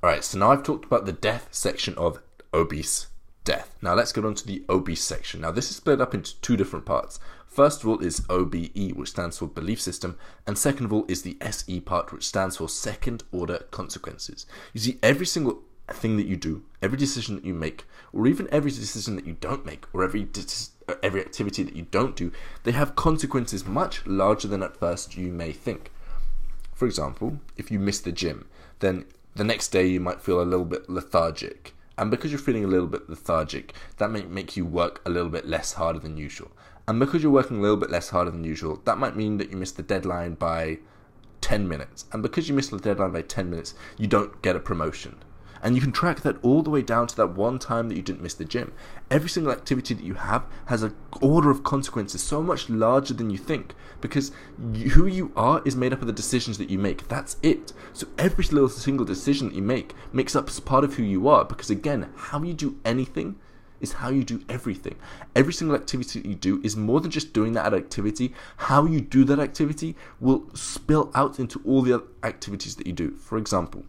Alright, so now I've talked about the death section of obese death. Now let's get on to the obese section. Now this is split up into two different parts. First of all is OBE, which stands for belief system, and second of all is the SE part, which stands for second order consequences. You see, every single thing that you do, every decision that you make, or even every decision that you don't make, or every activity that you don't do, they have consequences much larger than at first you may think. For example, if you miss the gym, then the next day you might feel a little bit lethargic. And because you're feeling a little bit lethargic, that may make you work a little bit less harder than usual. And because you're working a little bit less harder than usual, that might mean that you miss the deadline by 10 minutes. And because you miss the deadline by 10 minutes, you don't get a promotion. And you can track that all the way down to that one time that you didn't miss the gym. Every single activity that you have has an order of consequences so much larger than you think, because who you are is made up of the decisions that you make. That's it. So every little single decision that you make makes up as part of who you are, because again, how you do anything is how you do everything. Every single activity that you do is more than just doing that activity. How you do that activity will spill out into all the other activities that you do. For example,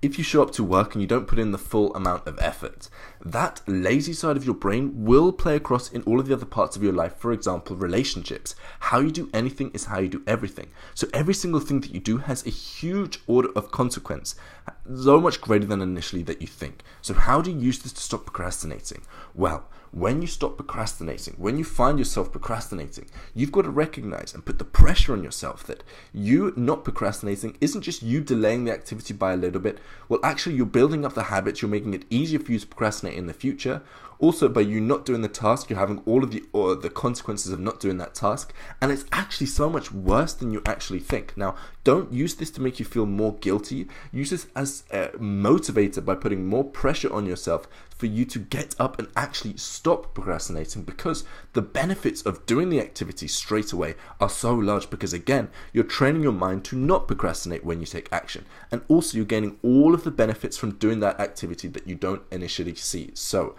if you show up to work and you don't put in the full amount of effort, that lazy side of your brain will play across in all of the other parts of your life. For example, relationships. How you do anything is how you do everything. So every single thing that you do has a huge order of consequence, so much greater than initially that you think. So how do you use this to stop procrastinating? Well, when you stop procrastinating, when you find yourself procrastinating, you've got to recognize and put the pressure on yourself that you not procrastinating isn't just you delaying the activity by a little bit. Well, actually, you're building up the habits, you're making it easier for you to procrastinate in the future. Also, by you not doing the task, you're having all of the consequences of not doing that task, and it's actually so much worse than you actually think. Now, don't use this to make you feel more guilty. Use this as a motivator by putting more pressure on yourself for you to get up and actually stop procrastinating, because the benefits of doing the activity straight away are so large, because again, you're training your mind to not procrastinate when you take action, and also you're gaining all of the benefits from doing that activity that you don't initially see. So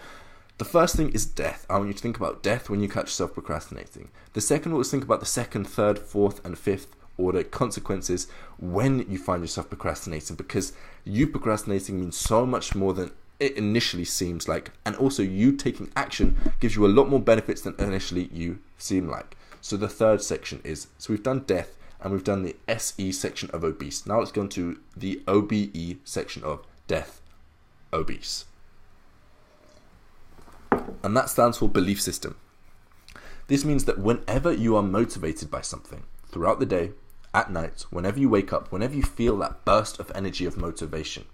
the first thing is death. I want you to think about death when you catch yourself procrastinating. The second one is think about the second, third, fourth, and fifth order consequences when you find yourself procrastinating, because you procrastinating means so much more than it initially seems like, and also you taking action gives you a lot more benefits than initially you seem like. So the third section is, so we've done death and we've done the SE section of obese. Now let's go on to the OBE section of death, obese. And that stands for belief system. This means that whenever you are motivated by something, throughout the day, at night, whenever you wake up, whenever you feel that burst of energy of motivation,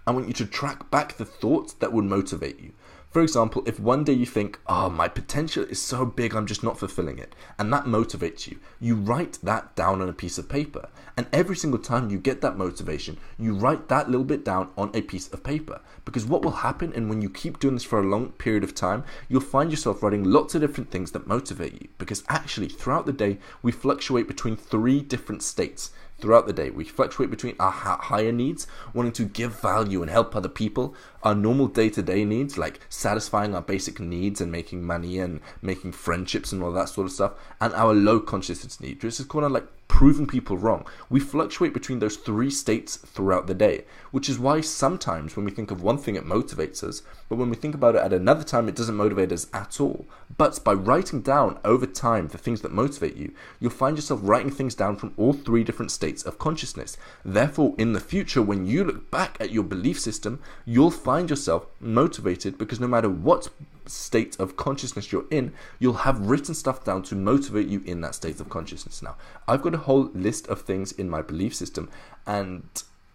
I want you to track back the thoughts that would motivate you. For example, if one day you think, oh, my potential is so big, I'm just not fulfilling it, and that motivates you, you write that down on a piece of paper. And every single time you get that motivation, you write that little bit down on a piece of paper. Because what will happen, and when you keep doing this for a long period of time, you'll find yourself writing lots of different things that motivate you. Because actually, throughout the day, we fluctuate between 3 different states. Throughout the day, we fluctuate between our higher needs, wanting to give value and help other people, our normal day-to-day needs, like satisfying our basic needs and making money and making friendships and all that sort of stuff, and our low consciousness need, which is kind of like proving people wrong. We fluctuate between those 3 states throughout the day, which is why sometimes when we think of one thing, it motivates us, but when we think about it at another time, it doesn't motivate us at all. But by writing down over time the things that motivate you, you'll find yourself writing things down from all 3 different states of consciousness. Therefore, in the future, when you look back at your belief system, you'll find yourself motivated, because no matter what state of consciousness you're in, you'll have written stuff down to motivate you in that state of consciousness. Now, I've got a whole list of things in my belief system, and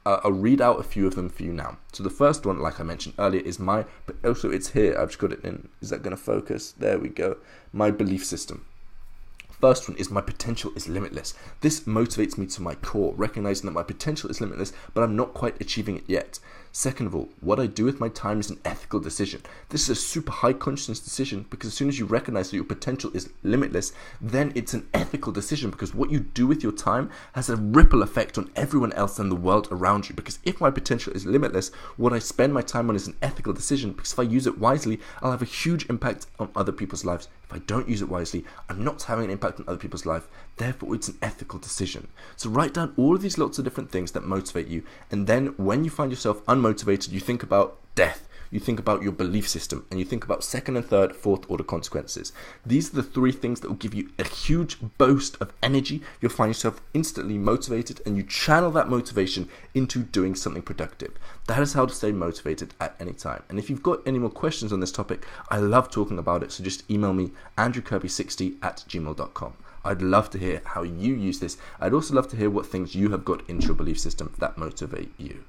I'll read out a few of them for you now. So the first one, like I mentioned earlier, is but also it's here, I've just got it in, is that going to focus? There we go, my belief system. First one is my potential is limitless. This motivates me to my core, recognizing that my potential is limitless, but I'm not quite achieving it yet. Second of all, what I do with my time is an ethical decision. This is a super high consciousness decision, because as soon as you recognize that your potential is limitless, then it's an ethical decision, because what you do with your time has a ripple effect on everyone else in the world around you. Because if my potential is limitless, what I spend my time on is an ethical decision, because if I use it wisely, I'll have a huge impact on other people's lives. If I don't use it wisely, I'm not having an impact on other people's life. Therefore, it's an ethical decision. So write down all of these lots of different things that motivate you, and then when you find yourself unmotivated, you think about death. You think about your belief system, and you think about second and third, fourth order consequences. These are the three things that will give you a huge boost of energy. You'll find yourself instantly motivated, and you channel that motivation into doing something productive. That is how to stay motivated at any time. And if you've got any more questions on this topic, I love talking about it, so just email me, andrewkirby60@gmail.com. I'd love to hear how you use this. I'd also love to hear what things you have got into your belief system that motivate you.